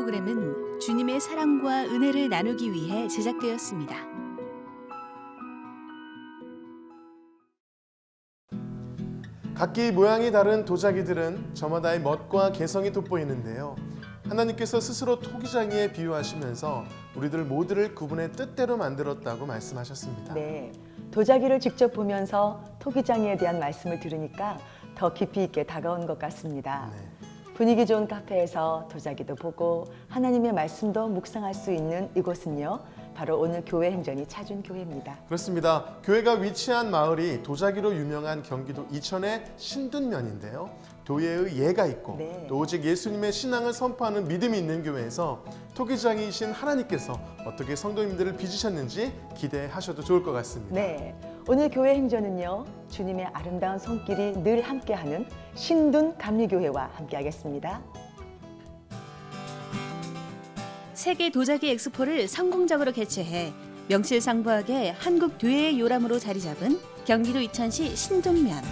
프로그램은 주님의 사랑과 은혜를 나누기 위해 제작되었습니다. 각기 모양이 다른 도자기들은 저마다의 멋과 개성이 돋보이는데요. 하나님께서 스스로 토기장이에 비유하시면서 우리들 모두를 그분의 뜻대로 만들었다고 말씀하셨습니다. 네, 도자기를 직접 보면서 토기장이에 대한 말씀을 들으니까 더 깊이 있게 다가온 것 같습니다. 분위기 좋은 카페에서 도자기도 보고 하나님의 말씀도 묵상할 수 있는 이곳은요, 바로 오늘 교회 행전이 찾은 교회입니다. 그렇습니다. 교회가 위치한 마을이 도자기로 유명한 경기도 이천의 신둔면인데요. 교회의 예가 있고 또 오직 예수님의 신앙을 선포하는 믿음이 있는 교회에서 토기장이신 하나님께서 어떻게 성도님들을 빚으셨는지 기대하셔도 좋을 것 같습니다. 네, 오늘 교회 행전은요, 주님의 아름다운 손길이 늘 함께하는 신둔 감리교회와 함께하겠습니다. 세계 도자기 엑스포를 성공적으로 개최해 명실상부하게 한국 교회의 요람으로 자리 잡은 경기도 이천시 신둔면.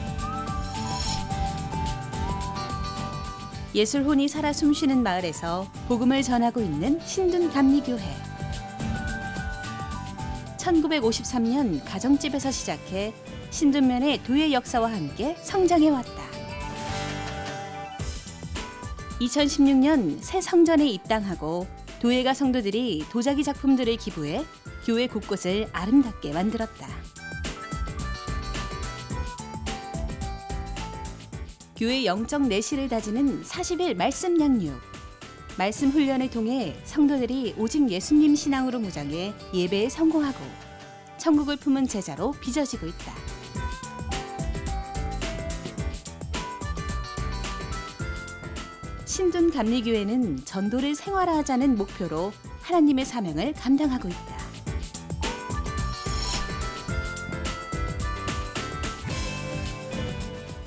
예술혼이 살아 숨쉬는 마을에서 복음을 전하고 있는 신둔 감리교회. 1953년 가정집에서 시작해 신둔면의 교회 역사와 함께 성장해왔다. 2016년 새 성전에 입당하고 도예가 성도들이 도자기 작품들을 기부해 교회 곳곳을 아름답게 만들었다. 교회 영적 내실을 다지는 40일 말씀 양육. 말씀 훈련을 통해 성도들이 오직 예수님 신앙으로 무장해 예배에 성공하고 천국을 품은 제자로 빚어지고 있다. 신둔 감리교회는 전도를 생활화하자는 목표로 하나님의 사명을 감당하고 있다.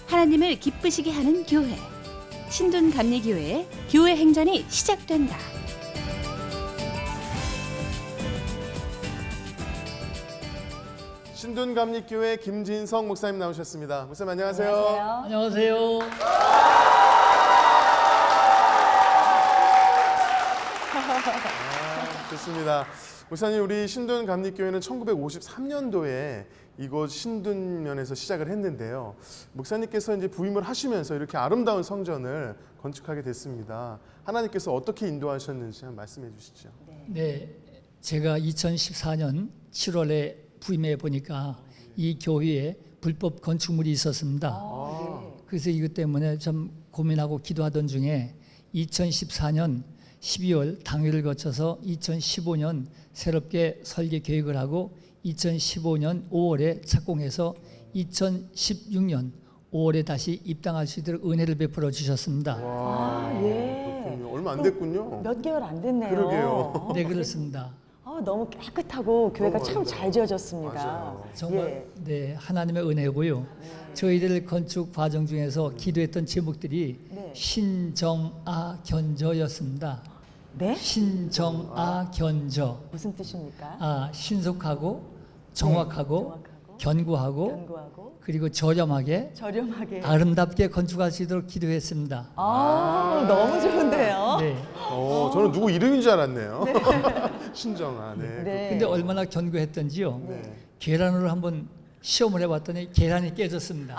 하나님을 기쁘시게 하는 교회, 신둔 감리교회의 교회 행전이 시작된다. 신둔 감리교회 김진성 목사님 나오셨습니다. 목사님 안녕하세요. 안녕하세요. 좋습니다. 목사님, 우리 신둔 감리교회는 1953년도에 이곳 신둔면에서 시작을 했는데요. 목사님께서 이제 부임을 하시면서 이렇게 아름다운 성전을 건축하게 됐습니다. 하나님께서 어떻게 인도하셨는지 한번 말씀해 주시죠. 네, 제가 2014년 7월에 부임해 보니까 이 교회에 불법 건축물이 있었습니다. 그래서 이것 때문에 좀 고민하고 기도하던 중에 2014년 12월 당회를 거쳐서 2015년 새롭게 설계 계획을 하고 2015년 5월에 착공해서 2016년 5월에 다시 입당할 수 있도록 은혜를 베풀어 주셨습니다. 그렇군요. 얼마 안 됐군요. 몇 개월 안 됐네요. 그러게요. 네, 그렇습니다. 너무 깨끗하고 교회가 너무 참 잘 지어졌습니다. 맞아요. 정말 네, 하나님의 은혜고요. 저희들 건축 과정 중에서 기도했던 제목들이 신정아 견저였습니다. 네? 신정아 견저. 무슨 뜻입니까? 신속하고 정확하고, 정확하고 견고하고 견고하고 그리고 저렴하게 저렴하게 아름답게 건축할 수 있도록 기도했습니다. 너무 좋은데요. 네. 저는 누구 이름인 줄 알았네요. 신정아. 네. 네. 근데 얼마나 견고했던지요. 네. 계란으로 한번 시험을 해봤더니 계란이 깨졌습니다.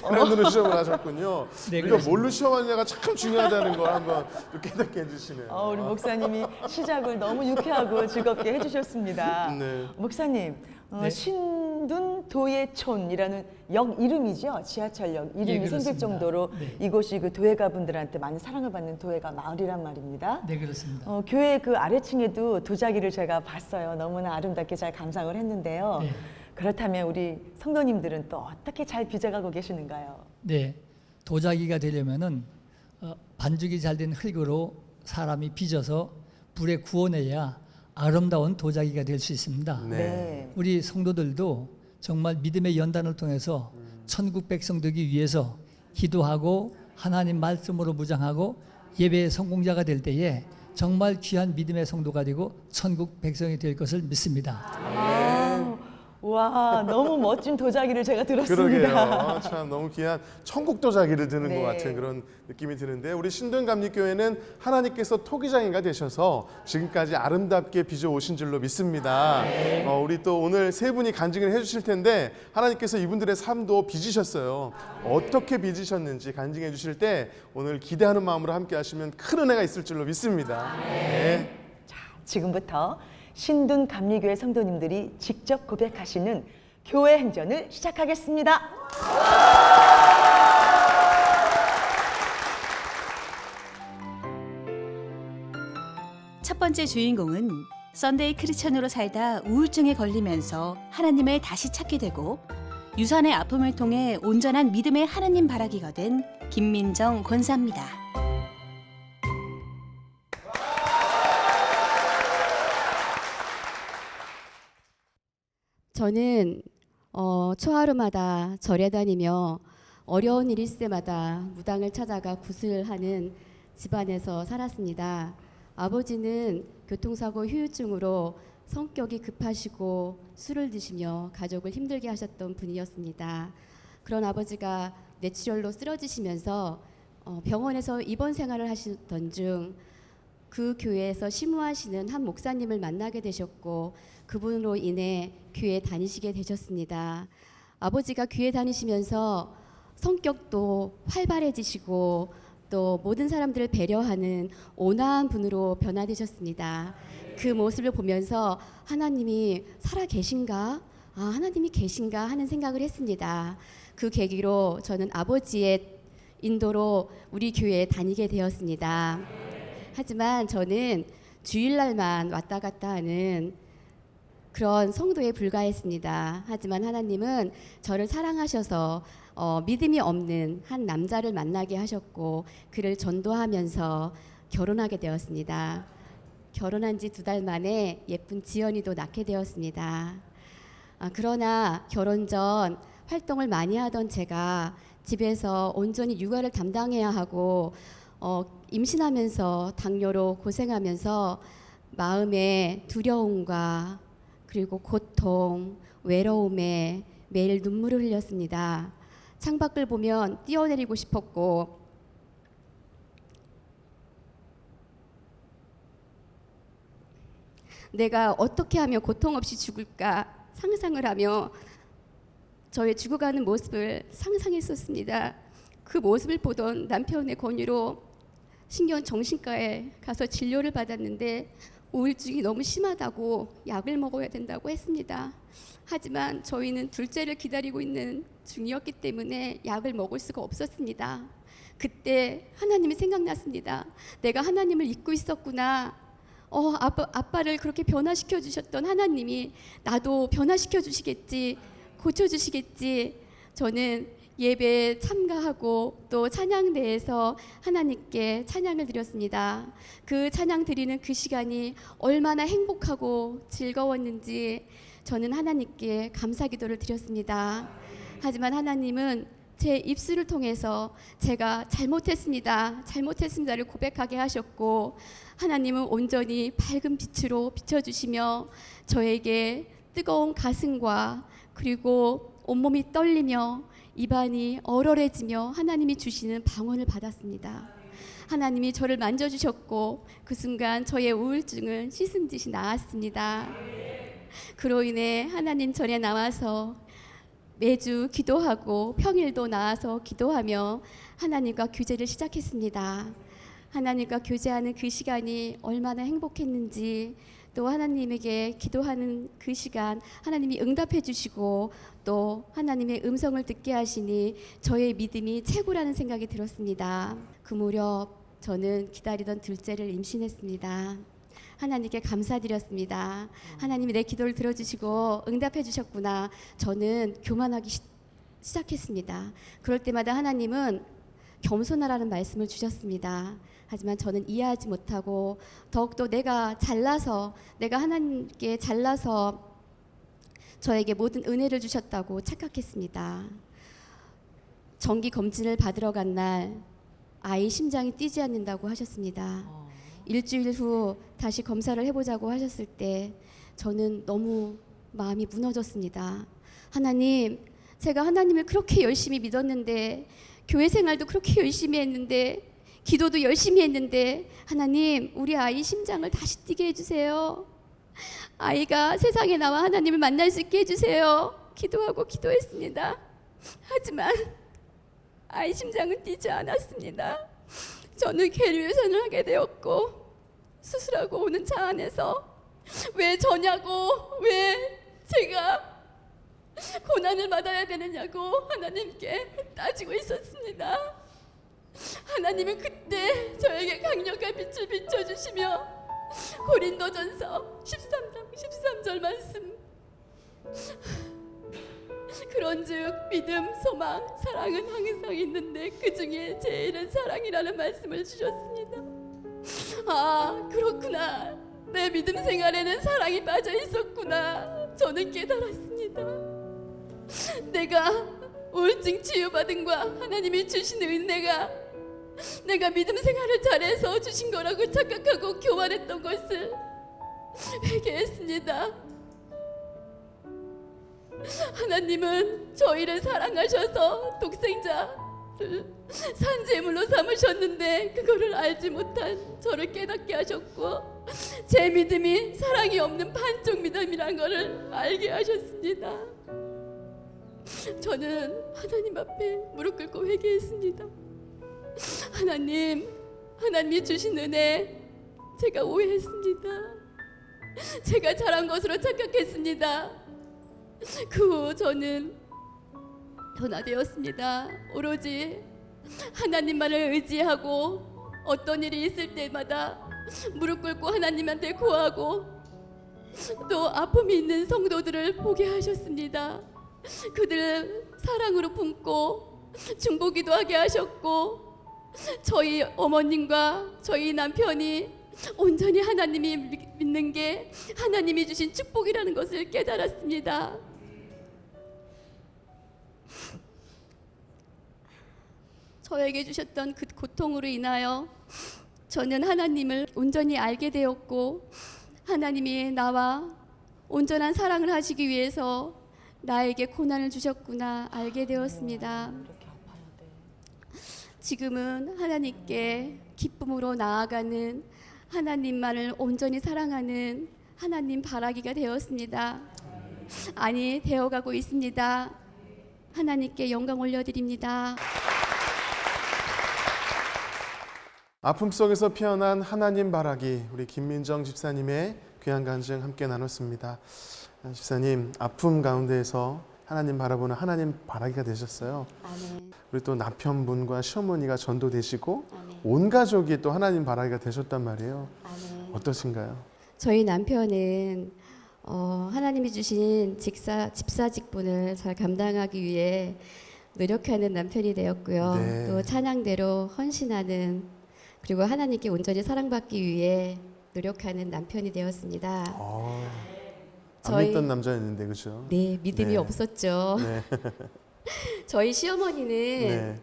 계란으로 시험을 하셨군요. 네, 우리가 그렇습니다. 뭘로 시험하느냐가 참 중요하다는 걸 한번 깨닫게 해주시네요. 우리 목사님이 시작을 너무 유쾌하고 즐겁게 해주셨습니다. 네. 목사님, 네. 신둔 도예촌이라는 역 이름이죠. 지하철역 이름이 예, 생길 그렇습니다. 정도로 네. 이곳이 그 도예가 분들한테 많이 사랑을 받는 도예가 마을이란 말입니다. 네, 그렇습니다. 교회 그 아래층에도 도자기를 제가 봤어요. 너무나 아름답게 잘 감상을 했는데요. 네. 그렇다면 우리 성도님들은 또 어떻게 잘 빚어가고 계시는가요? 네, 도자기가 되려면은 반죽이 잘 된 흙으로 사람이 빚어서 불에 구워내야 아름다운 도자기가 될 수 있습니다. 네. 우리 성도들도 정말 믿음의 연단을 통해서 천국 백성 되기 위해서 기도하고 하나님 말씀으로 무장하고 예배의 성공자가 될 때에 정말 귀한 믿음의 성도가 되고 천국 백성이 될 것을 믿습니다. 와, 너무 멋진 도자기를 제가 들었습니다. 그러게요. 참 너무 귀한 천국 도자기를 드는 네. 것 같은 그런 느낌이 드는데 우리 신동감리교회는 하나님께서 토기장이가 되셔서 지금까지 아름답게 빚어 오신 줄로 믿습니다. 우리 또 오늘 세 분이 간증을 해주실 텐데 하나님께서 이분들의 삶도 빚으셨어요. 어떻게 빚으셨는지 간증해 주실 때 오늘 기대하는 마음으로 함께 하시면 큰 은혜가 있을 줄로 믿습니다. 네. 자, 지금부터 신둔 감리교회 성도님들이 직접 고백하시는 교회 행전을 시작하겠습니다. 첫 번째 주인공은 썬데이 크리스천으로 살다 우울증에 걸리면서 하나님을 다시 찾게 되고 유산의 아픔을 통해 온전한 믿음의 하나님 바라기가 된 김민정 권사입니다. 저는 초하루마다 절에 다니며 어려운 일이 있을 때마다 무당을 찾아가 굿을 하는 집안에서 살았습니다. 아버지는 교통사고 후유증으로 성격이 급하시고 술을 드시며 가족을 힘들게 하셨던 분이었습니다. 그런 아버지가 뇌출혈로 쓰러지시면서 병원에서 입원 생활을 하시던 중 그 교회에서 심우하시는 한 목사님을 만나게 되셨고 그분으로 인해 교회에 다니시게 되셨습니다. 아버지가 교회 다니시면서 성격도 활발해지시고 또 모든 사람들을 배려하는 온화한 분으로 변화되셨습니다. 그 모습을 보면서 하나님이 살아 계신가? 하나님이 계신가 하는 생각을 했습니다. 그 계기로 저는 아버지의 인도로 우리 교회에 다니게 되었습니다. 하지만 저는 주일날만 왔다 갔다 하는 그런 성도에 불과했습니다. 하지만 하나님은 저를 사랑하셔서 믿음이 없는 한 남자를 만나게 하셨고 그를 전도하면서 결혼하게 되었습니다. 결혼한 지 2달 만에 예쁜 지연이도 낳게 되었습니다. 그러나 결혼 전 활동을 많이 하던 제가 집에서 온전히 육아를 담당해야 하고 임신하면서 당뇨로 고생하면서 마음의 두려움과 그리고 고통, 외로움에 매일 눈물을 흘렸습니다. 창밖을 보면 뛰어내리고 싶었고 내가 어떻게 하면 고통 없이 죽을까 상상을 하며 저의 죽어가는 모습을 상상했었습니다. 그 모습을 보던 남편의 권유로 신경정신과에 가서 진료를 받았는데 우울증이 너무 심하다고 약을 먹어야 된다고 했습니다. 하지만 저희는 둘째를 기다리고 있는 중이었기 때문에 약을 먹을 수가 없었습니다. 그때 하나님이 생각났습니다. 내가 하나님을 잊고 있었구나. 아빠를 그렇게 변화시켜 주셨던 하나님이 나도 변화시켜 주시겠지, 고쳐 주시겠지. 저는 예배에 참가하고 또 찬양대에서 하나님께 찬양을 드렸습니다. 그 찬양 드리는 그 시간이 얼마나 행복하고 즐거웠는지 저는 하나님께 감사 기도를 드렸습니다. 하지만 하나님은 제 입술을 통해서 제가 잘못했습니다를 고백하게 하셨고 하나님은 온전히 밝은 빛으로 비춰주시며 저에게 뜨거운 가슴과 그리고 온몸이 떨리며 입안이 얼얼해지며 하나님이 주시는 방언을 받았습니다. 하나님이 저를 만져주셨고 그 순간 저의 우울증은 씻은 듯이 나았습니다. 그로 인해 하나님 전에 나와서 매주 기도하고 평일도 나와서 기도하며 하나님과 교제를 시작했습니다. 하나님과 교제하는 그 시간이 얼마나 행복했는지 또 하나님에게 기도하는 그 시간 하나님이 응답해 주시고 또 하나님의 음성을 듣게 하시니 저의 믿음이 최고라는 생각이 들었습니다. 그 무렵 저는 기다리던 둘째를 임신했습니다. 하나님께 감사드렸습니다. 하나님이 내 기도를 들어주시고 응답해 주셨구나. 저는 교만하기 시작했습니다. 그럴 때마다 하나님은 겸손하라는 말씀을 주셨습니다. 하지만 저는 이해하지 못하고 더욱더 내가 하나님께 잘나서 저에게 모든 은혜를 주셨다고 착각했습니다. 정기 검진을 받으러 간 날 아이 심장이 뛰지 않는다고 하셨습니다. 일주일 후 다시 검사를 해보자고 하셨을 때 저는 너무 마음이 무너졌습니다. 하나님, 제가 하나님을 그렇게 열심히 믿었는데, 교회 생활도 그렇게 열심히 했는데, 기도도 열심히 했는데, 하나님, 우리 아이 심장을 다시 뛰게 해주세요. 아이가 세상에 나와 하나님을 만날 수 있게 해주세요. 기도하고 기도했습니다. 하지만 아이 심장은 뛰지 않았습니다. 저는 계류유선을 하게 되었고, 수술하고 오는 차 안에서 왜 저냐고, 왜 제가 고난을 받아야 되느냐고 하나님께 따지고 있었습니다. 하나님은 그때 저에게 강력한 빛을 비춰주시며 고린도전서 13장 13절 말씀, 그런즉 믿음, 소망, 사랑은 항상 있는데 그 중에 제일은 사랑이라는 말씀을 주셨습니다. 아, 그렇구나. 내 믿음 생활에는 사랑이 빠져 있었구나. 저는 깨달았습니다. 내가 우울증 치유받은과 하나님이 주신 은혜가 내가 믿음 생활을 잘해서 주신 거라고 착각하고 교만했던 것을 회개했습니다. 하나님은 저희를 사랑하셔서 독생자를 산제물로 삼으셨는데 그거를 알지 못한 저를 깨닫게 하셨고, 제 믿음이 사랑이 없는 반쪽 믿음이란 거를 알게 하셨습니다. 저는 하나님 앞에 무릎 꿇고 회개했습니다. 하나님이 주신 은혜 제가 오해했습니다. 제가 잘한 것으로 착각했습니다. 그 후 저는 변화되었습니다. 오로지 하나님만을 의지하고 어떤 일이 있을 때마다 무릎 꿇고 하나님한테 구하고, 또 아픔이 있는 성도들을 보게 하셨습니다. 그들을 사랑으로 품고 중보기도 하게 하셨고, 저희 어머님과 저희 남편이 온전히 하나님이 믿는 게 하나님이 주신 축복이라는 것을 깨달았습니다. 저에게 주셨던 그 고통으로 인하여 저는 하나님을 온전히 알게 되었고, 하나님이 나와 온전한 사랑을 하시기 위해서 나에게 고난을 주셨구나 알게 되었습니다. 지금은 하나님께 기쁨으로 나아가는, 하나님만을 온전히 사랑하는 하나님 바라기가 되었습니다. 아니, 되어가고 있습니다. 하나님께 영광 올려드립니다. 아픔 속에서 피어난 하나님 바라기, 우리 김민정 집사님의 귀한 간증 함께 나눴습니다. 집사님, 아픔 가운데에서 하나님 바라보는 하나님 바라기가 되셨어요. 아멘. 우리 또 남편분과 시어머니가 전도되시고 아멘. 온 가족이 또 하나님 바라기가 되셨단 말이에요. 아멘. 어떠신가요? 저희 남편은 하나님이 주신 집사 직분을 잘 감당하기 위해 노력하는 남편이 되었고요. 네. 또 찬양대로 헌신하는, 그리고 하나님께 온전히 사랑받기 위해 노력하는 남편이 되었습니다. 안 믿던 남자였는데, 그죠? 네, 믿음이 네. 없었죠. 네. 저희 시어머니는 네.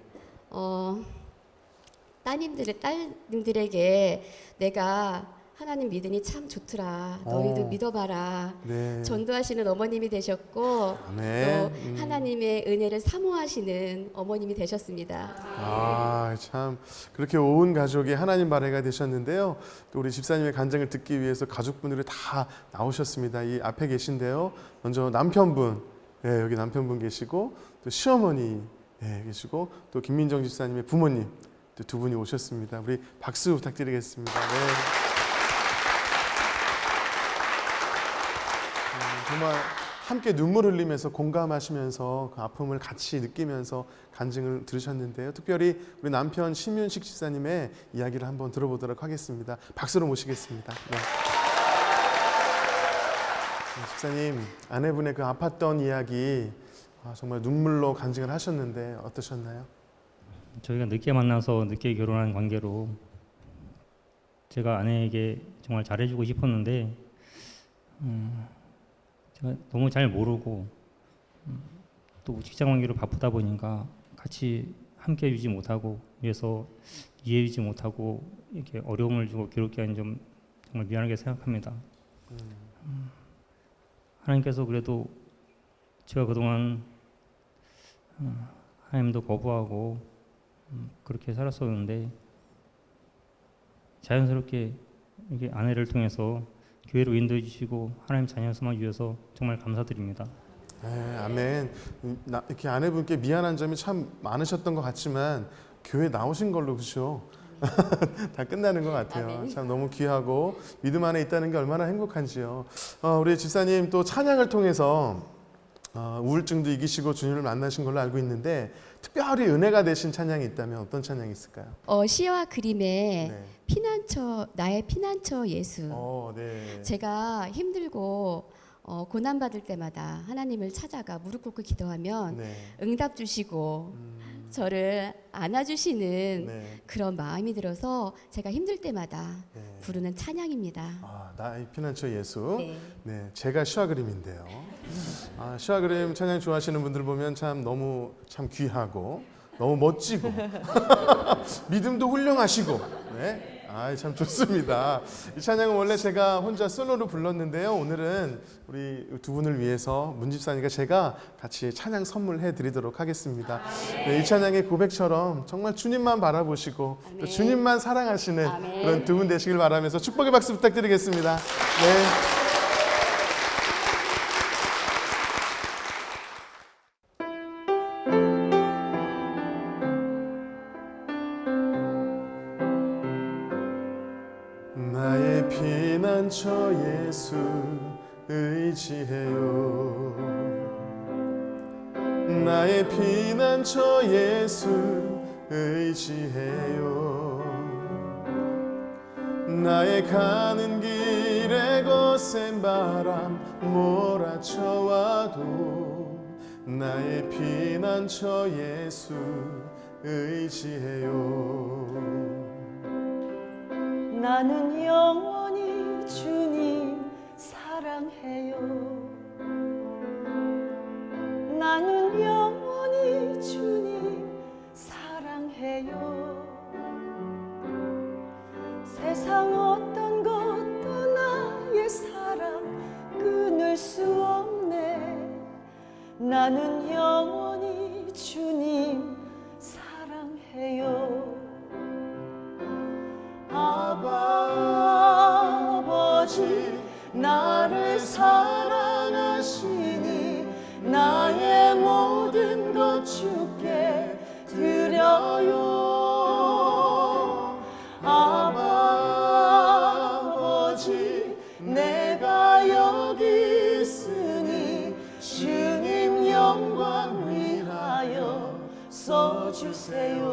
딸님들에게 내가 하나님 믿으니 참 좋더라. 너희도 믿어봐라. 네. 전도하시는 어머님이 되셨고, 아멘. 또 하나님의 은혜를 사모하시는 어머님이 되셨습니다. 아, 참 그렇게 온 가족이 하나님 바라기가 되셨는데요. 또 우리 집사님의 간증을 듣기 위해서 가족분들이 다 나오셨습니다. 이 앞에 계신데요. 먼저 남편분, 네, 여기 남편분 계시고, 또 시어머니 계시고, 또 김민정 집사님의 부모님 또 두 분이 오셨습니다. 우리 박수 부탁드리겠습니다. 네. 정말 함께 눈물 흘리면서 공감하시면서 그 아픔을 같이 느끼면서 간증을 들으셨는데요. 특별히 우리 남편 심윤식 집사님의 이야기를 한번 들어보도록 하겠습니다. 박수로 모시겠습니다. 네. 집사님, 아내분의 그 아팠던 이야기 정말 눈물로 간증을 하셨는데 어떠셨나요? 저희가 늦게 만나서 늦게 결혼한 관계로 제가 아내에게 정말 잘해주고 싶었는데 제가 너무 잘 모르고 또 직장 관계로 바쁘다 보니까 같이 함께 해주지 못하고, 위해서 이해해주지 못하고 이렇게 어려움을 주고 괴롭게 한 점 정말 미안하게 생각합니다. 하나님께서 그래도 제가 그동안 하나님도 거부하고 그렇게 살았었는데 자연스럽게 이게 아내를 통해서 교회로 인도해 주시고 하나님 자녀 삼아 주셔서 정말 감사드립니다. 네, 아멘. 이렇게 아내분께 미안한 점이 참 많으셨던 것 같지만 교회 나오신 걸로 그렇죠? 다 끝나는 것 같아요. 참 너무 귀하고 믿음 안에 있다는 게 얼마나 행복한지요. 우리 집사님 또 찬양을 통해서 우울증도 이기시고 주님을 만나신 걸로 알고 있는데 특별히 은혜가 되신 찬양이 있다면 어떤 찬양이 있을까요? 시와 그림의 네. 나의 피난처 예수. 네. 제가 힘들고 고난받을 때마다 하나님을 찾아가 무릎 꿇고 기도하면 네. 응답 주시고 저를 안아주시는 네. 그런 마음이 들어서 제가 힘들 때마다 네. 부르는 찬양입니다. 나의 피난처 예수. 네. 네, 제가 시와 그림인데요. 시와 그림 찬양 좋아하시는 분들 보면 참 너무 참 귀하고 너무 멋지고 믿음도 훌륭하시고, 네. 참 좋습니다. 이 찬양은 원래 제가 혼자 솔로로 불렀는데요. 오늘은 우리 두 분을 위해서 문집사님과 제가 같이 찬양 선물해 드리도록 하겠습니다. 네, 이 찬양의 고백처럼 정말 주님만 바라보시고 또 주님만 사랑하시는 그런 두 분 되시길 바라면서 축복의 박수 부탁드리겠습니다. 네. 나의 피난처 예수 의지해요. 나의 피난처 예수 의지해요. 나의 가는 길에 거센 바람 몰아쳐와도 나의 피난처 예수 의지해요. 나는 영원히 주님 사랑해요. 나는 영원히 주님 사랑해요. 세상 어떤 것도 나의 사랑 끊을 수 없네. 나는 영원히 주님 사랑해요. 아버지 나를 사랑하시니 나의 모든 것 주께 드려요. 아버지 내가 여기 있으니 주님 영광 위하여 써주세요.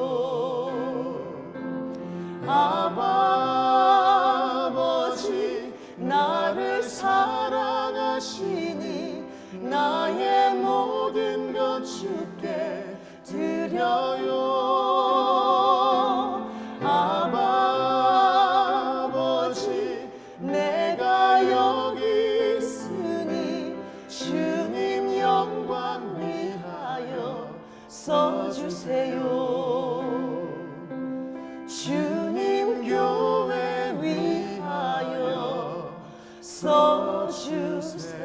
아버지 나를 사랑하시니 나의 모든 것 주께 드려요. 아버지 내가 여기 있으니 주님 영광 위하여 써주세요. 주님 교회 위하여 써주세요.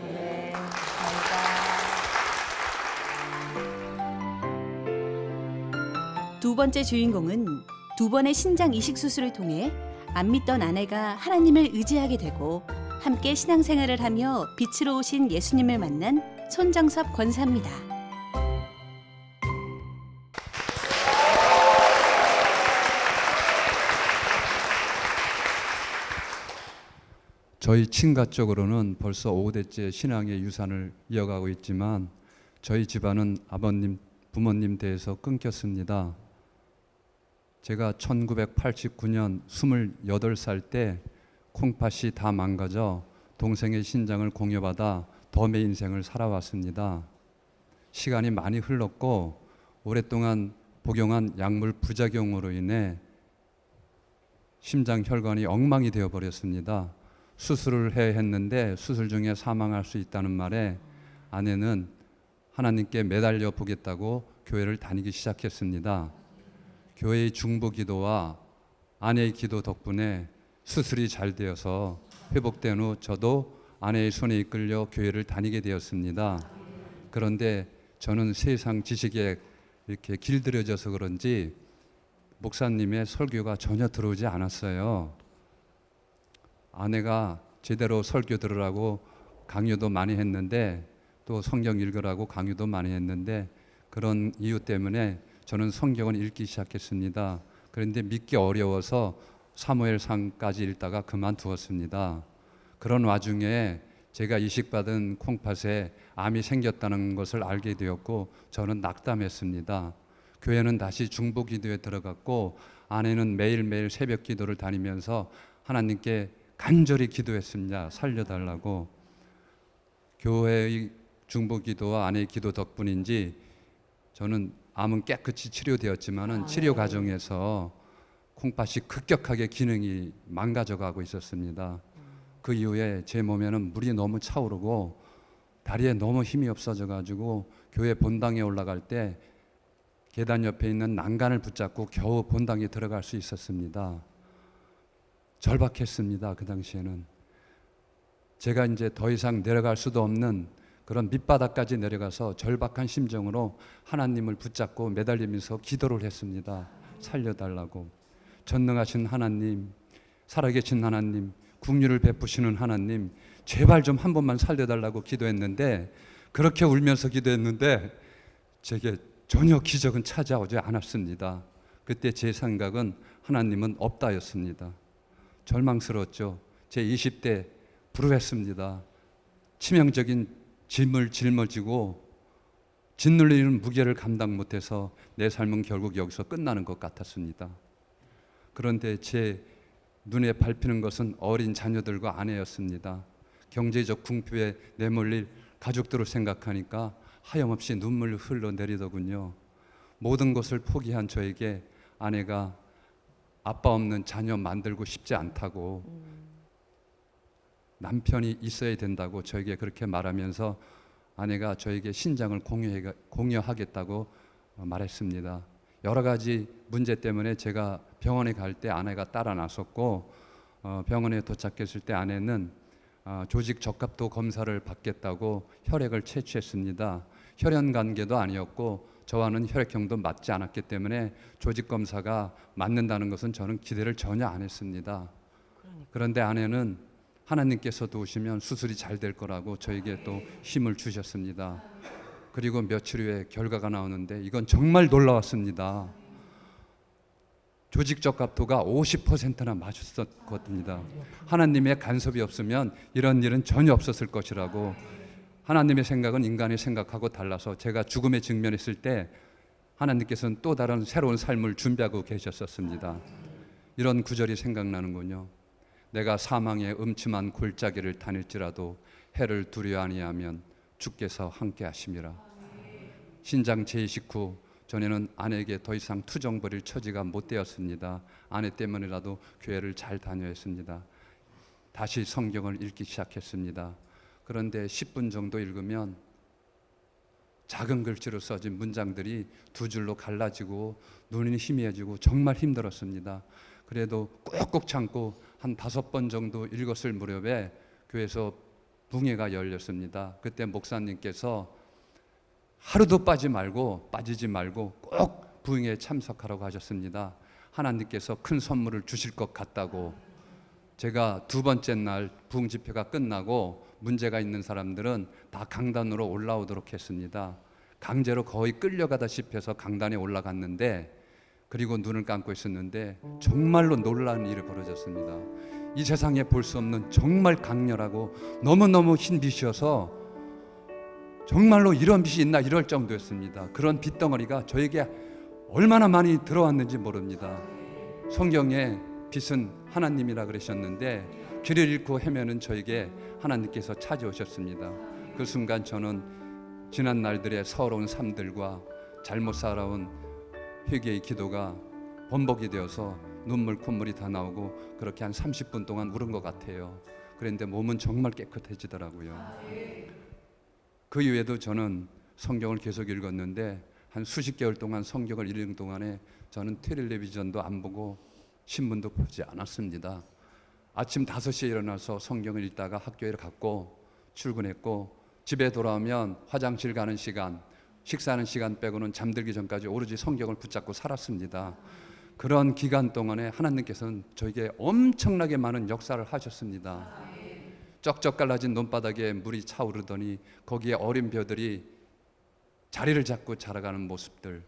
네, 감사합니다. 두 번째 주인공은 두 번의 신장 이식 수술을 통해 안 믿던 아내가 하나님을 의지하게 되고 함께 신앙생활을 하며 빛으로 오신 예수님을 만난 손정섭 권사입니다. 저희 친가 쪽으로는 벌써 5대째 신앙의 유산을 이어가고 있지만 저희 집안은 아버님, 부모님 대에서 끊겼습니다. 제가 1989년 28살 때 콩팥이 다 망가져 동생의 신장을 공여받아 덤의 인생을 살아왔습니다. 시간이 많이 흘렀고 오랫동안 복용한 약물 부작용으로 인해 심장 혈관이 엉망이 되어버렸습니다. 수술을 해야 했는데 수술 중에 사망할 수 있다는 말에 아내는 하나님께 매달려 보겠다고 교회를 다니기 시작했습니다. 교회의 중보 기도와 아내의 기도 덕분에 수술이 잘 되어서 회복된 후 저도 아내의 손에 이끌려 교회를 다니게 되었습니다. 그런데 저는 세상 지식에 이렇게 길들여져서 그런지 목사님의 설교가 전혀 들어오지 않았어요. 아내가 제대로 설교 들으라고 강요도 많이 했는데 또 성경 읽으라고 강요도 많이 했는데 그런 이유 때문에 저는 성경을 읽기 시작했습니다. 그런데 믿기 어려워서 사무엘상까지 읽다가 그만두었습니다. 그런 와중에 제가 이식받은 콩팥에 암이 생겼다는 것을 알게 되었고 저는 낙담했습니다. 교회는 다시 중보 기도에 들어갔고 아내는 매일매일 새벽 기도를 다니면서 하나님께 간절히 기도했습니다. 살려달라고. 교회의 중보 기도와 아내의 기도 덕분인지 저는 암은 깨끗이 치료되었지만은 치료 과정에서 콩팥이 급격하게 기능이 망가져가고 있었습니다. 그 이후에 제 몸에는 물이 너무 차오르고 다리에 너무 힘이 없어져 가지고 교회 본당에 올라갈 때 계단 옆에 있는 난간을 붙잡고 겨우 본당에 들어갈 수 있었습니다. 절박했습니다. 그 당시에는. 제가 이제 더 이상 내려갈 수도 없는 그런 밑바닥까지 내려가서 절박한 심정으로 하나님을 붙잡고 매달리면서 기도를 했습니다. 살려달라고. 전능하신 하나님, 살아계신 하나님, 긍휼을 베푸시는 하나님, 제발 좀 한 번만 살려달라고 기도했는데, 그렇게 울면서 기도했는데 제게 전혀 기적은 찾아오지 않았습니다. 그때 제 생각은 하나님은 없다였습니다. 절망스러웠죠. 제 20대 불우했습니다. 치명적인 짐을 짊어지고 짓눌리는 무게를 감당 못해서 내 삶은 결국 여기서 끝나는 것 같았습니다. 그런데 제 눈에 밟히는 것은 어린 자녀들과 아내였습니다. 경제적 궁핍에 내몰릴 가족들을 생각하니까 하염없이 눈물을 흘러내리더군요. 모든 것을 포기한 저에게 아내가 아빠 없는 자녀 만들고 싶지 않다고, 남편이 있어야 된다고 저에게 그렇게 말하면서 아내가 저에게 신장을 공여하겠다고 말했습니다. 여러 가지 문제 때문에 제가 병원에 갈 때 아내가 따라 나섰고, 병원에 도착했을 때 아내는 조직 적합도 검사를 받겠다고 혈액을 채취했습니다. 혈연 관계도 아니었고 저와는 혈액형도 맞지 않았기 때문에 조직 검사가 맞는다는 것은 저는 기대를 전혀 안 했습니다. 그런데 아내는 하나님께서 도우시면 수술이 잘 될 거라고 저에게 또 힘을 주셨습니다. 그리고 며칠 후에 결과가 나오는데 이건 정말 놀라웠습니다. 조직 적합도가 50%나 맞았었거든요. 하나님의 간섭이 없으면 이런 일은 전혀 없었을 것이라고. 하나님의 생각은 인간의 생각하고 달라서 제가 죽음에 직면했을 때 하나님께서는 또 다른 새로운 삶을 준비하고 계셨었습니다. 이런 구절이 생각나는군요. 내가 사망의 음침한 골짜기를 다닐지라도 해를 두려워 아니하면 주께서 함께 하심이라. 신장 제29 전에는 아내에게 더 이상 투정 벌일 처지가 못 되었습니다. 아내 때문이라도 교회를 잘 다녀야 했습니다. 다시 성경을 읽기 시작했습니다. 그런데 10분 정도 읽으면 작은 글씨로 써진 문장들이 두 줄로 갈라지고 눈이 희미해지고 정말 힘들었습니다. 그래도 꾹꾹 참고 한 5번 정도 읽었을 무렵에 교회에서 붕회가 열렸습니다. 그때 목사님께서 하루도 빠지지 말고 꼭 부흥회에 참석하라고 하셨습니다. 하나님께서 큰 선물을 주실 것 같다고. 제가 두 번째 날 부흥 집회가 끝나고 문제가 있는 사람들은 다 강단으로 올라오도록 했습니다. 강제로 거의 끌려가다시피 해서 강단에 올라갔는데, 그리고 눈을 감고 있었는데 정말로 놀라운 일이 벌어졌습니다. 이 세상에 볼 수 없는 정말 강렬하고 너무너무 흰 빛이어서 정말로 이런 빛이 있나 이럴 정도였습니다. 그런 빛덩어리가 저에게 얼마나 많이 들어왔는지 모릅니다. 성경에 빛은 하나님이라 그러셨는데 길을 잃고 헤매는 저에게 하나님께서 찾아오셨습니다. 그 순간 저는 지난 날들의 서러운 삶들과 잘못 살아온 회개의 기도가 번복이 되어서 눈물 콧물이 다 나오고 그렇게 한 30분 동안 울은 것 같아요. 그런데 몸은 정말 깨끗해지더라고요. 그 이후에도 저는 성경을 계속 읽었는데 한 수십 개월 동안 성경을 읽는 동안에 저는 텔레비전도 안 보고 신문도 보지 않았습니다. 아침 5시에 일어나서 성경을 읽다가 학교에 갔고 출근했고 집에 돌아오면 화장실 가는 시간, 식사하는 시간 빼고는 잠들기 전까지 오로지 성경을 붙잡고 살았습니다. 그런 기간 동안에 하나님께서는 저에게 엄청나게 많은 역사를 하셨습니다. 쩍쩍 갈라진 논바닥에 물이 차오르더니 거기에 어린 벼들이 자리를 잡고 자라가는 모습들,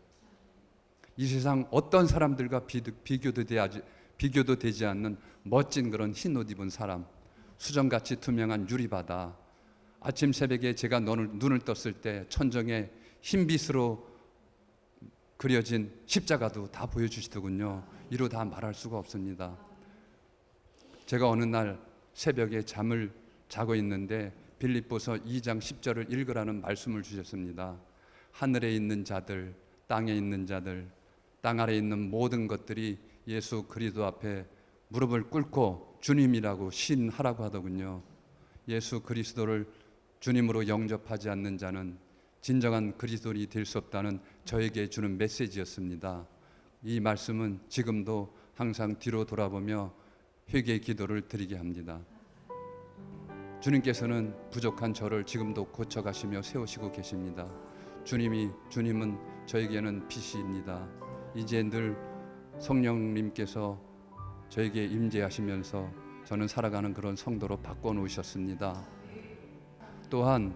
이 세상 어떤 사람들과 비교도 되지 않는 멋진 그런 흰 옷 입은 사람, 수정같이 투명한 유리바다, 아침 새벽에 제가 눈을 떴을 때 천정에 흰빛으로 그려진 십자가도 다 보여주시더군요. 이루 다 말할 수가 없습니다. 제가 어느 날 새벽에 잠을 자고 있는데 빌립보서 2장 10절을 읽으라는 말씀을 주셨습니다. 하늘에 있는 자들, 땅에 있는 자들, 땅 아래에 있는 모든 것들이 예수 그리스도 앞에 무릎을 꿇고 주님이라고 시인하라고 하더군요. 예수 그리스도를 주님으로 영접하지 않는 자는 진정한 그리스도인이 될 수 없다는 저에게 주는 메시지였습니다. 이 말씀은 지금도 항상 뒤로 돌아보며 회개의 기도를 드리게 합니다. 주님께서는 부족한 저를 지금도 고쳐가시며 세우시고 계십니다. 주님은 저에게는 빛입니다. 이제 늘 성령님께서 저에게 임재하시면서 저는 살아가는 그런 성도로 바꿔놓으셨습니다. 또한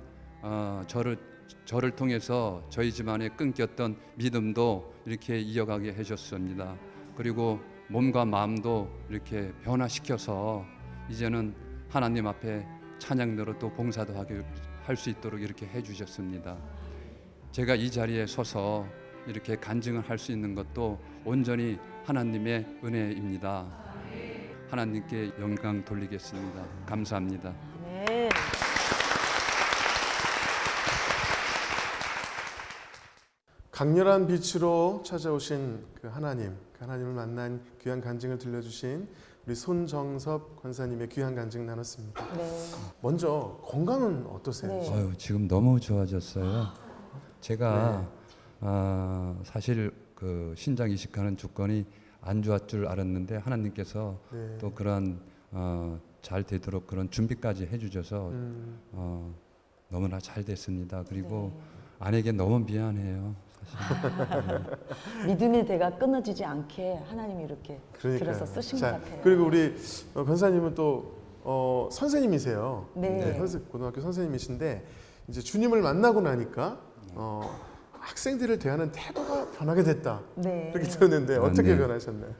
저를 통해서 저희 집안에 끊겼던 믿음도 이렇게 이어가게 해줬습니다. 그리고 몸과 마음도 이렇게 변화시켜서 이제는 하나님 앞에 찬양대로 또 봉사도 하게 할 수 있도록 이렇게 해주셨습니다. 제가 이 자리에 서서 이렇게 간증을 할 수 있는 것도 온전히 하나님의 은혜입니다. 하나님께 영광 돌리겠습니다. 감사합니다. 네. 강렬한 빛으로 찾아오신 그 하나님을 만난 귀한 간증을 들려주신 우리 손정섭 권사님의 귀한 간증 나눴습니다. 네. 먼저 건강은 어떠세요? 네. 지금 너무 좋아졌어요. 제가 사실 그 신장 이식하는 조건이 안 좋을 줄 알았는데 하나님께서 네. 또 그런 잘 되도록 그런 준비까지 해주셔서 너무나 잘 됐습니다. 그리고 아내에게 너무 미안해요. 믿음의 대가 끊어지지 않게 하나님이 이렇게 그러니까요. 들어서 쓰신 자, 것 같아요. 그리고 우리 권사님은 또 선생님이세요. 네. 고등학교 선생님이신데 이제 주님을 만나고 나니까 학생들을 대하는 태도가 변하게 됐다. 네. 그렇게 들었는데 어떻게 네. 변하셨나요?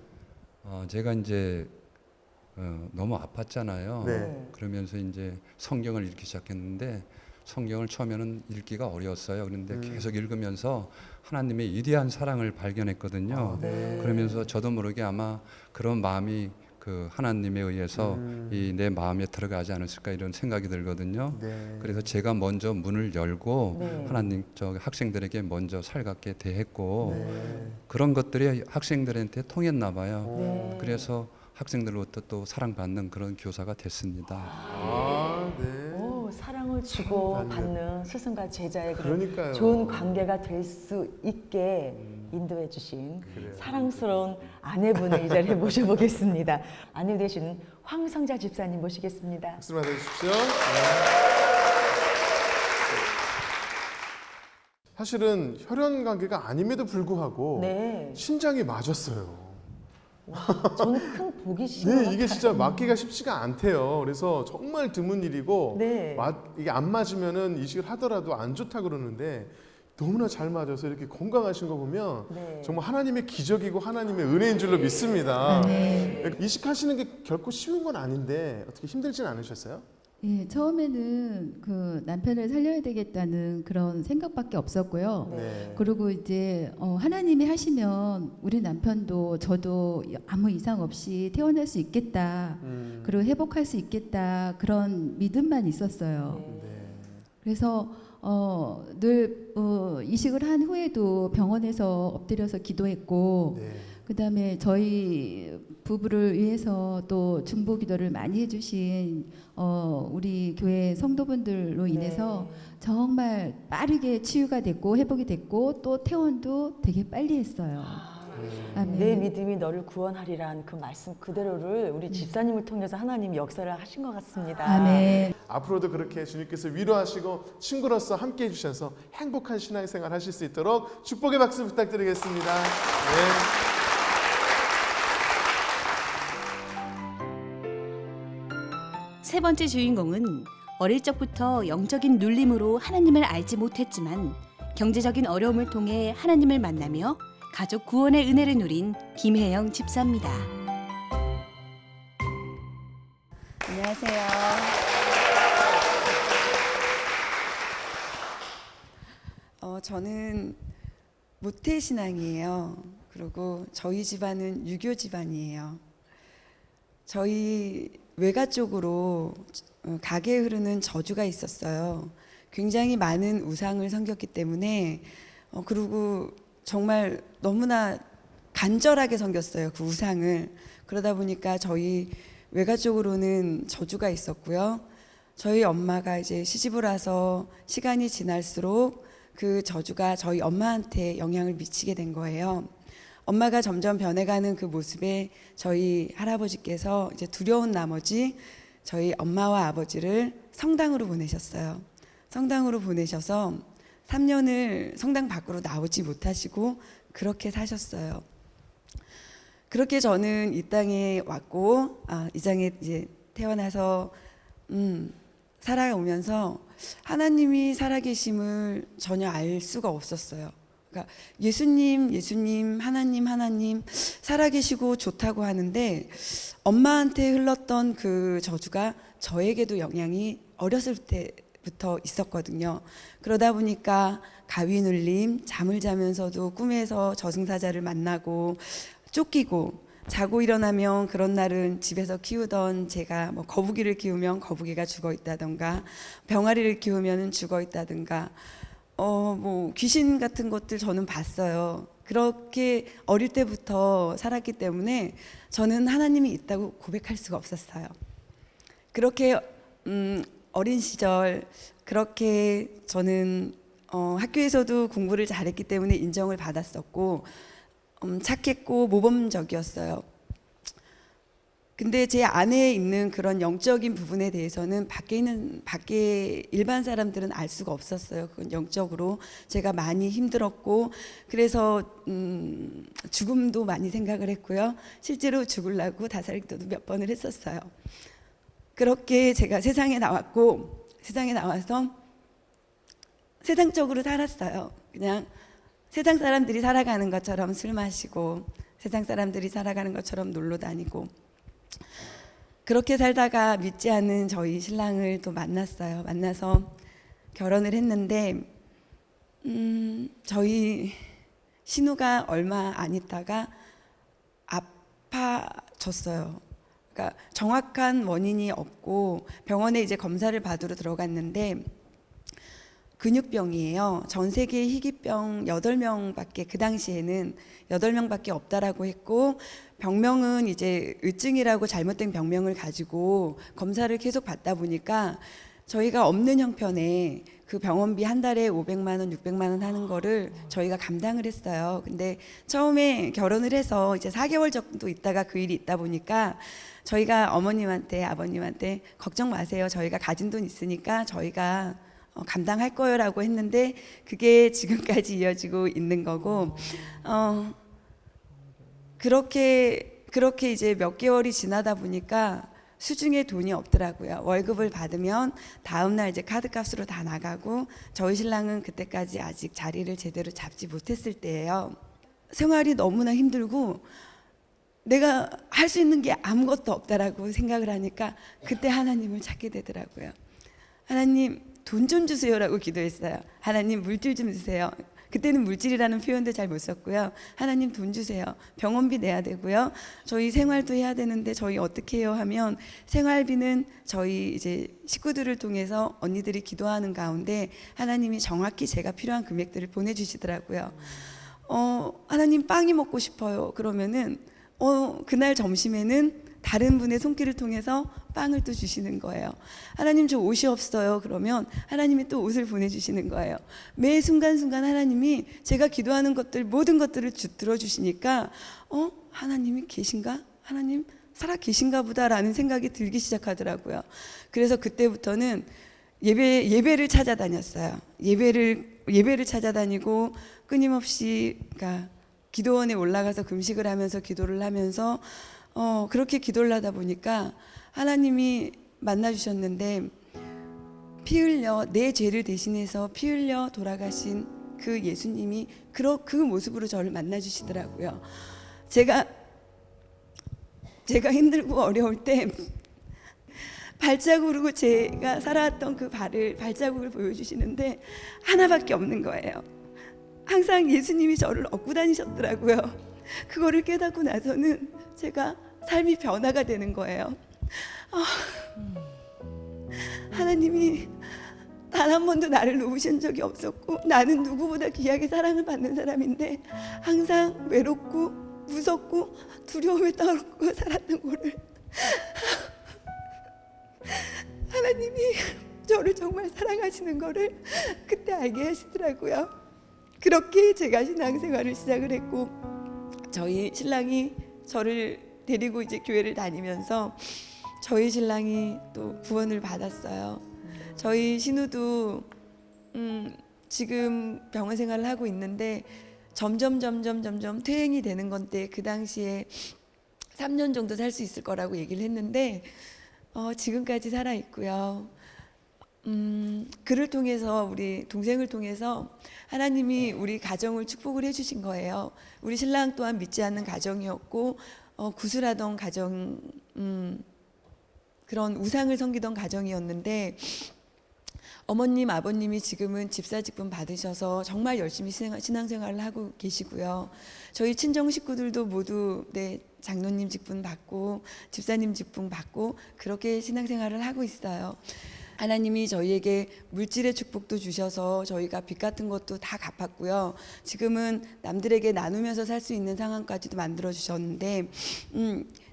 제가 이제 너무 아팠잖아요. 네. 그러면서 이제 성경을 읽기 시작했는데 성경을 처음에는 읽기가 어려웠어요. 그런데 계속 읽으면서 하나님의 위대한 사랑을 발견했거든요. 네. 그러면서 저도 모르게 아마 그런 마음이 그 하나님에 의해서 이 내 마음에 들어가지 않았을까 이런 생각이 들거든요. 네. 그래서 제가 먼저 문을 열고 네. 하나님 저 학생들에게 먼저 살갑게 대했고 네. 그런 것들이 학생들한테 통했나 봐요. 네. 그래서 학생들로부터 또 사랑받는 그런 교사가 됐습니다. 네. 오, 사랑을 주고 받는. 받는 스승과 제자의 그런 그러니까요. 좋은 관계가 될 수 있게 인도해 주신 그래요. 사랑스러운 아내분을 이 자리에 모셔보겠습니다. 아내 되시는 황성자 집사님 모시겠습니다. 박수 받아주십시오. 사실은 혈연 관계가 아님에도 불구하고 네, 신장이 맞았어요. 저는 큰 복이 신 것 네, 같아요. 이게 진짜 맞기가 쉽지가 않대요. 그래서 정말 드문 일이고 네. 이게 안 맞으면은 이식을 하더라도 안 좋다 그러는데 너무나 잘 맞아서 이렇게 건강하신 거 보면 네. 정말 하나님의 기적이고 하나님의 은혜인 줄로 믿습니다. 이식하시는 게 결코 쉬운 건 아닌데 어떻게 힘들진 않으셨어요? 예, 처음에는 그 남편을 살려야 되겠다는 그런 생각밖에 없었고요. 네. 그리고 이제 하나님이 하시면 우리 남편도 저도 아무 이상 없이 태어날 수 있겠다. 그리고 회복할 수 있겠다. 그런 믿음만 있었어요. 네. 그래서 늘 이식을 한 후에도 병원에서 엎드려서 기도했고 네. 그다음에 저희 부부를 위해서 또 중보 기도를 많이 해주신 우리 교회 성도분들로 인해서 정말 빠르게 치유가 됐고 회복이 됐고 또 퇴원도 되게 빨리 했어요. 아멘. 내 믿음이 너를 구원하리라는 그 말씀 그대로를 우리 집사님을 통해서 하나님이 역사를 하신 것 같습니다. 아멘. 앞으로도 그렇게 주님께서 위로하시고 친구로서 함께 해주셔서 행복한 신앙생활 하실 수 있도록 축복의 박수 부탁드리겠습니다. 네. 세 번째 주인공은 어릴 적부터 영적인 눌림으로 하나님을 알지 못했지만 경제적인 어려움을 통해 하나님을 만나며 가족 구원의 은혜를 누린 김혜영 집사입니다. 안녕하세요. 저는 모태신앙이에요. 그리고 저희 집안은 유교 집안이에요. 저희 외가 쪽으로 가게에 흐르는 저주가 있었어요. 굉장히 많은 우상을 섬겼기 때문에 그리고 정말 너무나 간절하게 섬겼어요. 그 우상을. 그러다 보니까 저희 외가 쪽으로는 저주가 있었고요. 저희 엄마가 이제 시집을 와서 시간이 지날수록 그 저주가 저희 엄마한테 영향을 미치게 된 거예요. 엄마가 점점 변해가는 그 모습에 저희 할아버지께서 이제 두려운 나머지 저희 엄마와 아버지를 성당으로 보내셨어요. 성당으로 보내셔서 3년을 성당 밖으로 나오지 못하시고 그렇게 사셨어요. 그렇게 저는 이 땅에 왔고 이 땅에 이제 태어나서 살아오면서 하나님이 살아계심을 전혀 알 수가 없었어요. 그러니까 예수님, 하나님 살아계시고 좋다고 하는데 엄마한테 흘렀던 그 저주가 저에게도 영향이 어렸을 때부터 있었거든요. 그러다 보니까 가위 눌림, 잠을 자면서도 꿈에서 저승사자를 만나고 쫓기고 자고 일어나면 그런 날은 집에서 키우던 제가 뭐 거북이를 키우면 거북이가 죽어 있다던가 병아리를 키우면 죽어 있다던가 뭐 귀신 같은 것들 저는 봤어요. 그렇게 어릴 때부터 살았기 때문에 저는 하나님이 있다고 고백할 수가 없었어요. 그렇게 어린 시절 그렇게 저는 학교에서도 공부를 잘했기 때문에 인정을 받았었고 착했고 모범적이었어요. 근데 제 안에 있는 그런 영적인 부분에 대해서는 밖에 일반 사람들은 알 수가 없었어요. 그건 영적으로 제가 많이 힘들었고 그래서 죽음도 많이 생각을 했고요. 실제로 죽으려고 다살기도도 몇 번을 했었어요. 그렇게 제가 세상에 나왔고 세상에 나와서 세상적으로 살았어요. 그냥 세상 사람들이 살아가는 것처럼 술 마시고 세상 사람들이 살아가는 것처럼 놀러 다니고 그렇게 살다가 믿지 않는 저희 신랑을 또 만났어요. 만나서 결혼을 했는데 저희 신우가 얼마 안 있다가 아파졌어요. 그러니까 정확한 원인이 없고 병원에 이제 검사를 받으러 들어갔는데 근육병이에요. 전 세계 희귀병 8명밖에 그 당시에는 8명밖에 없다라고 했고 병명은 이제 의증이라고 잘못된 병명을 가지고 검사를 계속 받다 보니까 저희가 없는 형편에 그 병원비 한 달에 500만 원, 600만 원 하는 거를 저희가 감당을 했어요. 근데 처음에 결혼을 해서 이제 4개월 정도 있다가 그 일이 있다 보니까 저희가 어머님한테 아버님한테 걱정 마세요. 저희가 가진 돈 있으니까 저희가 감당할 거요라고 했는데 그게 지금까지 이어지고 있는 거고 그렇게 이제 몇 개월이 지나다 보니까 수중에 돈이 없더라고요. 월급을 받으면 다음 날 이제 카드값으로 다 나가고 저희 신랑은 그때까지 아직 자리를 제대로 잡지 못했을 때예요. 생활이 너무나 힘들고 내가 할 수 있는 게 아무것도 없다라고 생각을 하니까 그때 하나님을 찾게 되더라고요. 하나님 돈 좀 주세요라고 기도했어요. 하나님 물질 좀 주세요. 그때는 물질이라는 표현도 잘 못 썼고요. 하나님 돈 주세요. 병원비 내야 되고요. 저희 생활도 해야 되는데 저희 어떻게 해요 하면 생활비는 저희 이제 식구들을 통해서 언니들이 기도하는 가운데 하나님이 정확히 제가 필요한 금액들을 보내주시더라고요. 하나님 빵이 먹고 싶어요. 그러면은 그날 점심에는 다른 분의 손길을 통해서 빵을 또 주시는 거예요. 하나님 저 옷이 없어요. 그러면 하나님이 또 옷을 보내주시는 거예요. 매 순간순간 하나님이 제가 기도하는 것들 모든 것들을 들어주시니까 하나님이 계신가? 하나님 살아 계신가 보다라는 생각이 들기 시작하더라고요. 그래서 그때부터는 예배를 찾아다녔어요. 예배를 찾아다니고 끊임없이 그러니까 기도원에 올라가서 금식을 하면서 기도를 하면서 그렇게 기도를 하다 보니까 하나님이 만나 주셨는데 피 흘려 내 죄를 대신해서 피 흘려 돌아가신 그 예수님이 그 모습으로 저를 만나 주시더라고요. 제가 힘들고 어려울 때 발자국으로 제가 살아왔던 그 발자국을 보여주시는데 하나밖에 없는 거예요. 항상 예수님이 저를 업고 다니셨더라고요. 그거를 깨닫고 나서는 제가 삶이 변화가 되는 거예요. 하나님이 단 한 번도 나를 놓으신 적이 없었고 나는 누구보다 귀하게 사랑을 받는 사람인데 항상 외롭고 무섭고 두려움에 떨고 살았던 거를 하나님이 저를 정말 사랑하시는 거를 그때 알게 하시더라고요. 그렇게 제가 신앙생활을 시작을 했고 저희 신랑이 저를 데리고 이제 교회를 다니면서 저희 신랑이 또 구원을 받았어요. 저희 신우도 지금 병원 생활을 하고 있는데 점점 퇴행이 되는 건데 그 당시에 3년 정도 살 수 있을 거라고 얘기를 했는데 지금까지 살아 있고요. 그를 통해서 우리 동생을 통해서 하나님이 우리 가정을 축복을 해주신 거예요. 우리 신랑 또한 믿지 않는 가정이었고 구슬하던 가정, 그런 우상을 섬기던 가정이었는데 어머님, 아버님이 지금은 집사직분 받으셔서 정말 열심히 신앙생활을 하고 계시고요. 저희 친정 식구들도 모두 장로님 직분 받고 집사님 직분 받고 그렇게 신앙생활을 하고 있어요. 하나님이 저희에게 물질의 축복도 주셔서 저희가 빚 같은 것도 다 갚았고요. 지금은 남들에게 나누면서 살 수 있는 상황까지도 만들어 주셨는데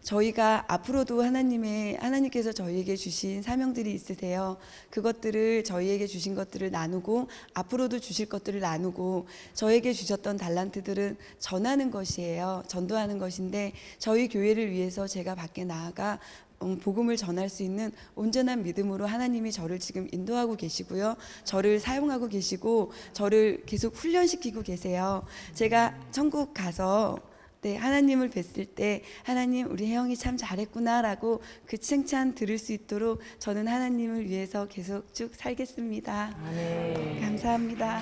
저희가 앞으로도 하나님께서 저희에게 주신 사명들이 있으세요. 그것들을 저희에게 주신 것들을 나누고 앞으로도 주실 것들을 나누고 저에게 주셨던 달란트들은 전하는 것이에요. 전도하는 것인데 저희 교회를 위해서 제가 밖에 나아가 복음을 전할 수 있는 온전한 믿음으로 하나님이 저를 지금 인도하고 계시고요. 저를 사용하고 계시고 저를 계속 훈련시키고 계세요. 제가 천국 가서 하나님을 뵀을 때 하나님 우리 혜영이 참 잘했구나라고 그 칭찬 들을 수 있도록 저는 하나님을 위해서 계속 쭉 살겠습니다. 아멘. 감사합니다.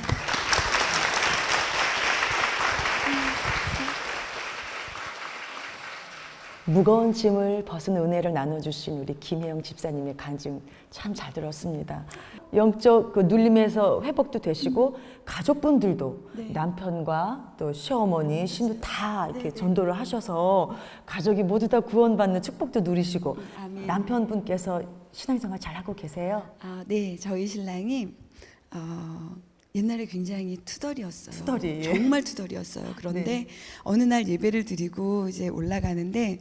무거운 짐을 벗은 은혜를 나눠주신 우리 김혜영 집사님의 간증 참 잘 들었습니다. 영적 그 눌림에서 회복도 되시고 가족분들도 남편과 또 시어머니, 신부 다 이렇게 전도를 하셔서 가족이 모두 다 구원받는 축복도 누리시고 아멘. 남편분께서 신앙생활 잘하고 계세요? 네, 저희 신랑이 옛날에 굉장히 투덜이었어요. 투덜이. 정말 투덜이었어요. 그런데 어느 날 예배를 드리고 이제 올라가는데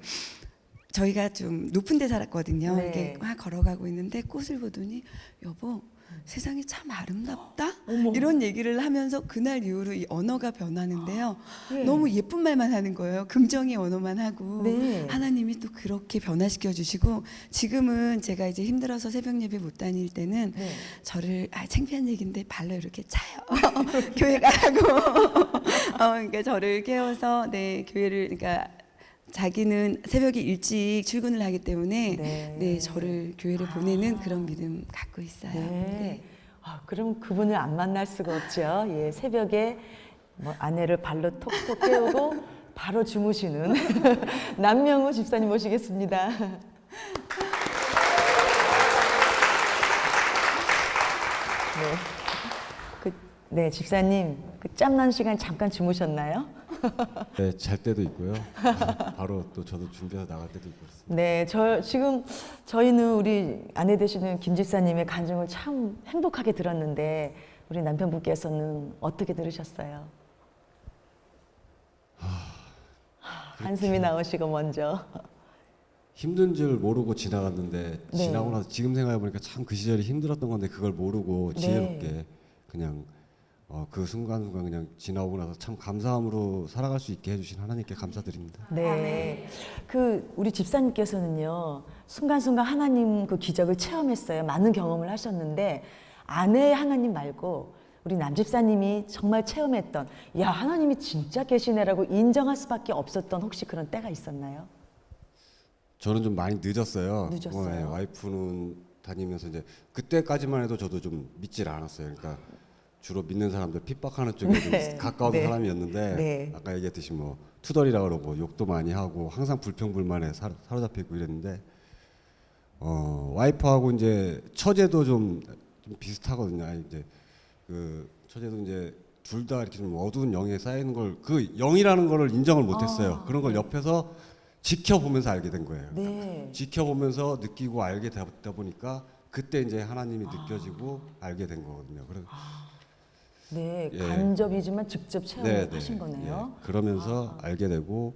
저희가 좀 높은 데 살았거든요. 네. 이렇게 막 걸어가고 있는데 꽃을 보더니 여보 세상이 참 아름답다? 이런 얘기를 하면서 그날 이후로 이 언어가 변하는데요. 너무 예쁜 말만 하는 거예요. 긍정의 언어만 하고 네. 하나님이 또 그렇게 변화시켜 주시고 지금은 제가 이제 힘들어서 새벽 예배 못 다닐 때는 저를 창피한 얘기인데 발로 이렇게 차요. 교회 가라고. 그러니까 저를 깨워서 교회를 그러니까 자기는 새벽에 일찍 출근을 하기 때문에 저를 교회를 보내는 그런 믿음 갖고 있어요. 네. 그럼 그분을 안 만날 수가 없죠. 예, 새벽에 아내를 발로 톡톡 깨우고 바로 주무시는 남명우 집사님 모시겠습니다. 네, 집사님 그 짬난 시간 잠깐 주무셨나요? 네, 잘 때도 있고요. 바로 또 저도 준비해서 나갈 때도 있고 그렇습니다. 네, 지금 저희는 우리 아내 되시는 김 집사님의 간증을 참 행복하게 들었는데 우리 남편분께서는 어떻게 들으셨어요? 한숨이 나오시고 먼저. 힘든 줄 모르고 지나갔는데 네. 지나고 나서 지금 생각해 보니까 참 그 시절이 힘들었던 건데 그걸 모르고 네. 지혜롭게 그냥 그 순간순간 그냥 지나오고 나서 참 감사함으로 살아갈 수 있게 해주신 하나님께 감사드립니다. 네. 그 우리 집사님께서는요. 순간순간 하나님 그 기적을 체험했어요. 많은 경험을 하셨는데 아내의 하나님 말고 우리 남집사님이 정말 체험했던 야 하나님이 진짜 계시네라고 인정할 수밖에 없었던 혹시 그런 때가 있었나요? 저는 좀 많이 늦었어요. 늦었어요? 네, 와이프는 다니면서 이제 그때까지만 해도 저도 좀 믿질 않았어요. 그러니까 주로 믿는 사람들 핍박하는 쪽에 네. 좀 가까운 네. 사람이었는데 네. 아까 얘기했듯이 뭐 투덜이라 그러고 욕도 많이 하고 항상 불평불만에 사로잡혀 있고 이랬는데 와이프하고 이제 처제도 좀 비슷하거든요. 아니, 이제 그 처제도 이제 둘 다 이렇게 좀 어두운 영에 쌓이는 걸 그 영이라는 거를 인정을 못했어요. 그런 걸 옆에서 지켜보면서 알게 된 거예요. 네. 지켜보면서 느끼고 알게 되다 보니까 그때 이제 하나님이 느껴지고 알게 된 거거든요. 그래서 네, 예. 간접이지만 직접 체험을 네, 네, 하신 거네요. 예. 그러면서 알게 되고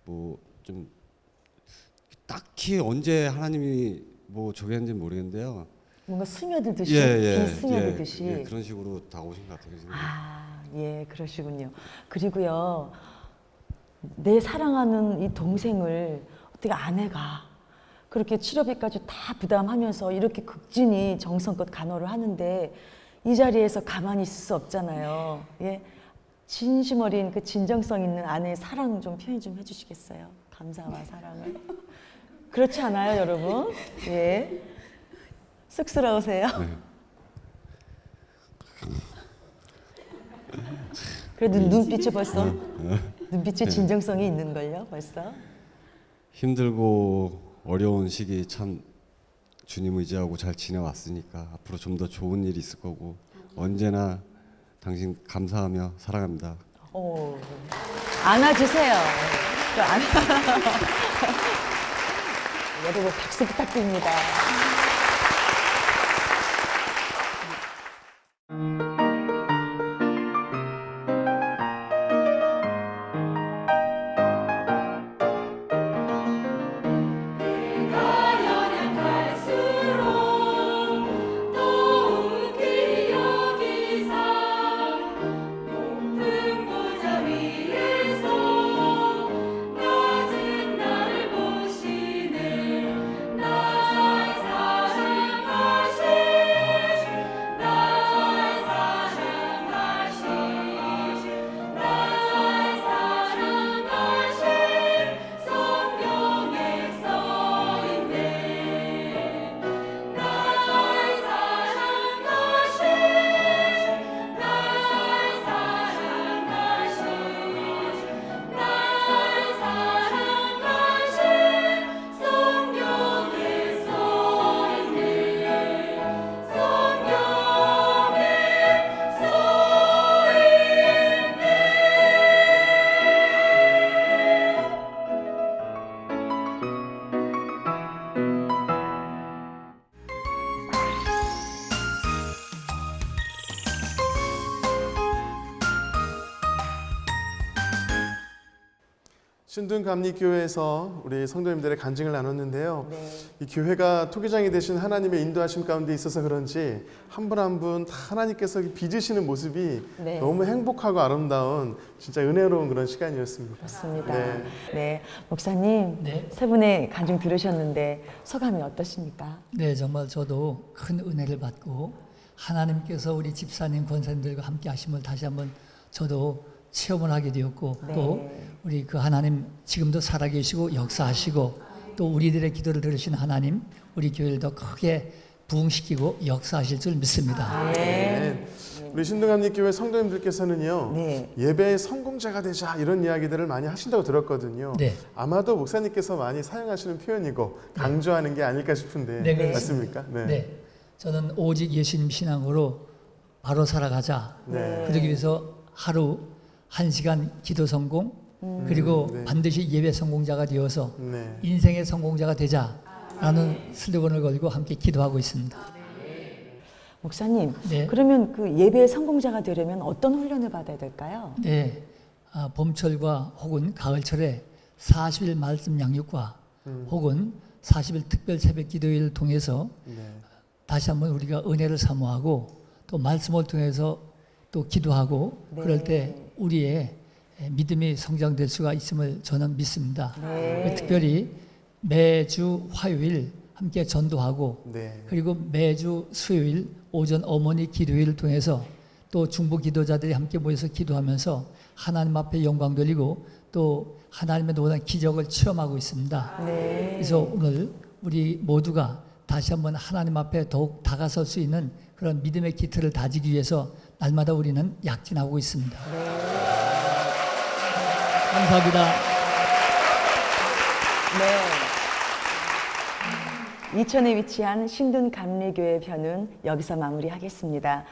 뭐 좀 딱히 언제 하나님이 뭐 저게 했는지 모르겠는데요. 뭔가 스며들듯이, 비 스며들듯이. 예, 그런 식으로 다가오신 것 같아요. 아, 예, 그러시군요. 그리고요, 내 사랑하는 이 동생을 어떻게 아내가 그렇게 치료비까지 다 부담하면서 이렇게 극진히 정성껏 간호를 하는데 이 자리에서 가만히 있을 수 없잖아요. 예, 진심 어린 그 진정성 있는 아내의 사랑 좀 표현 좀 해주시겠어요? 감사와 사랑을. 그렇지 않아요, 여러분? 예, 쑥스러우세요? 그래도 눈빛이 벌써 눈빛에 진정성이 있는 걸요, 벌써. 힘들고 어려운 시기 참 주님 의지하고 잘 지내왔으니까 앞으로 좀 더 좋은 일이 있을 거고 언제나 당신 감사하며 사랑합니다. 오, 안아주세요. 여러분 박수 부탁드립니다. 신둔감리교회에서 우리 성도님들의 간증을 나눴는데요. 네. 이 교회가 토기장이 되신 하나님의 인도하심 가운데 있어서 그런지 한 분 한 분 다 하나님께서 빚으시는 모습이 네. 너무 행복하고 아름다운 진짜 은혜로운 그런 시간이었습니다. 그렇습니다. 네. 네, 목사님 네. 세 분의 간증 들으셨는데 소감이 어떠십니까? 네, 정말 저도 큰 은혜를 받고 하나님께서 우리 집사님, 권사님들과 함께 하심을 다시 한번 저도 체험을 하게 되었고 네. 또 우리 그 하나님 지금도 살아계시고 역사하시고 또 우리들의 기도를 들으신 하나님 우리 교회를 더 크게 부흥시키고 역사하실 줄 믿습니다. 네. 우리 신둔감리교회 성도님들께서는요. 네. 예배의 성공자가 되자 이런 이야기들을 많이 하신다고 들었거든요. 네. 아마도 목사님께서 많이 사용하시는 표현이고 강조하는 게 아닐까 싶은데 네, 맞습니까? 네. 저는 오직 예수님 신앙으로 바로 살아가자. 네. 그러기 위해서 하루 1시간 기도 성공 그리고 네. 반드시 예배 성공자가 되어서 네. 인생의 성공자가 되자라는 슬로건을 걸고 함께 기도하고 있습니다. 목사님, 네. 그러면 그 예배의 성공자가 되려면 어떤 훈련을 받아야 될까요? 네, 봄철과 혹은 가을철에 40일 말씀 양육과 혹은 40일 특별 새벽 기도회를 통해서 네. 다시 한번 우리가 은혜를 사모하고 또 말씀을 통해서 또 기도하고 네. 그럴 때 우리의 믿음이 성장될 수가 있음을 저는 믿습니다. 네. 특별히 매주 화요일 함께 전도하고 네. 그리고 매주 수요일 오전 어머니 기도회를 통해서 또 중보 기도자들이 함께 모여서 기도하면서 하나님 앞에 영광 돌리고 또 하나님의 놀라운 기적을 체험하고 있습니다. 네. 그래서 오늘 우리 모두가 다시 한번 하나님 앞에 더욱 다가설 수 있는 그런 믿음의 기틀을 다지기 위해서 날마다 우리는 약진하고 있습니다. 감사합니다. 네. 이천에 위치한 신둔 감리교회 편은 여기서 마무리하겠습니다.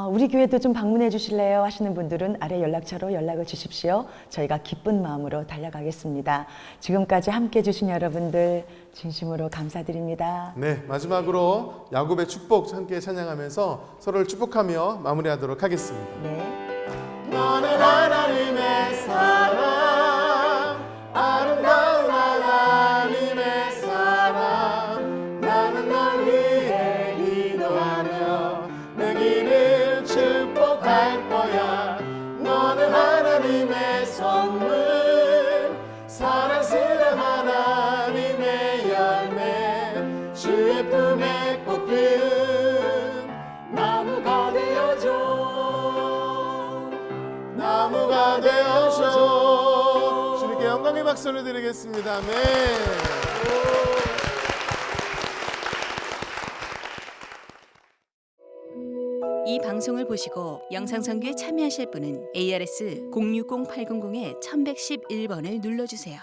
우리 교회도 좀 방문해 주실래요 하시는 분들은 아래 연락처로 연락을 주십시오. 저희가 기쁜 마음으로 달려가겠습니다. 지금까지 함께 해주신 여러분들 진심으로 감사드립니다. 네, 마지막으로 야곱의 축복 함께 찬양하면서 서로를 축복하며 마무리하도록 하겠습니다. 네. 너는 하나님의 사랑, 아름다운 하나님의 사랑. 나는 널 위해 기도하며 내 길을 축복할 거야. 너는 하나님의 선물, 사랑스러운 하나님의 열매, 주의 품에 꼭 피운 나무가 되어줘. 나무가 되어줘. 주님께 영광의 박수를 드리겠습니다. 네. 이 방송을 보시고 영상선교에 참여하실 분은 ARS 060-800-1111번을 눌러주세요.